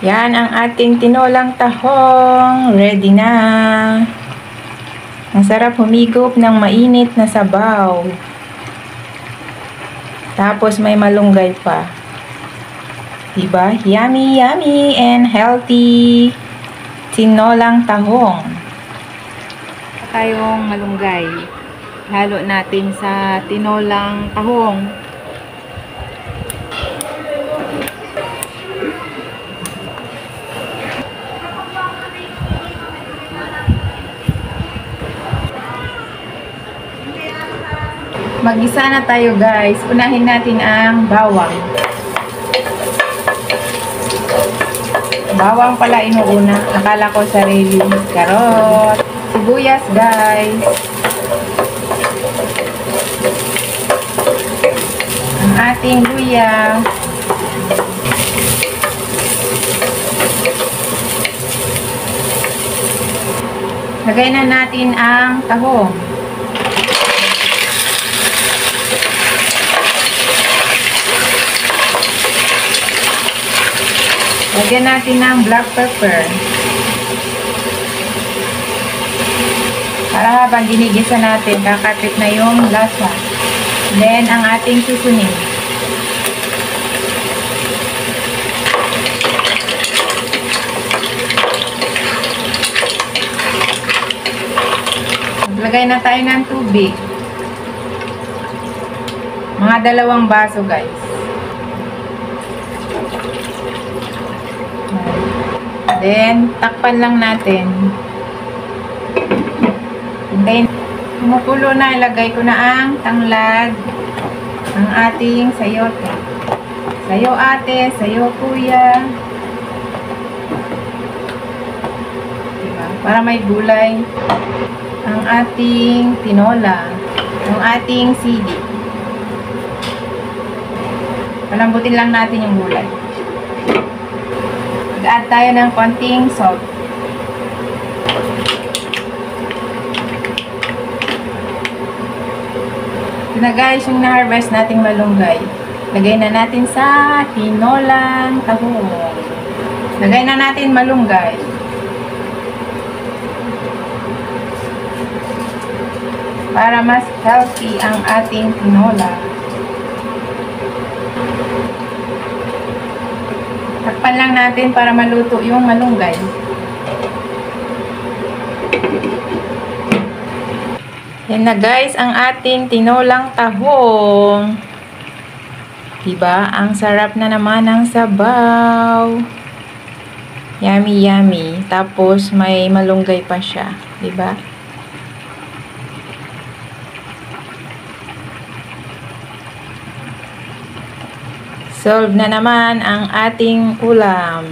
Yan ang ating tinolang tahong. Ready na. Ang sarap humigop ng mainit na sabaw. Tapos may malunggay pa. Diba? Yummy, yummy and healthy. Tinolang tahong. Tayong malunggay. Halo natin sa tinolang tahong. Mag-isa na tayo guys. Unahin natin ang bawang. Bawang pala inuuna. Akala ko sarili. Karot. Sibuyas guys. Ang ating luya. Lagay na natin ang tahong. Lagyan natin ng black pepper. Para habang ginigisa natin, kakapit na yung lasa. Then, ang ating seasoning. Maglagay na tayo ng tubig. Mga 2 baso guys. Then, takpan lang natin. Then, kumukulo na, ilagay ko na ang tanglad, ang ating sayote. Sayo ate, sayo kuya. Diba? Para may gulay. Ang ating tinola. Ang ating sili. Palambutin lang natin yung gulay. Mag-add tayo ng konting salt. Ito na guys, yung na-harvest nating malunggay. Lagay na natin sa tinolang tahong. Lagay na natin malunggay. Para mas healthy ang ating tinola. Takpan lang natin para maluto yung malunggay. Yan na guys, ang ating tinolang tahong. Diba? Ang sarap na naman ng sabaw. Yummy, yummy. Tapos may malunggay pa siya. Diba? Solve na naman ang ating ulam.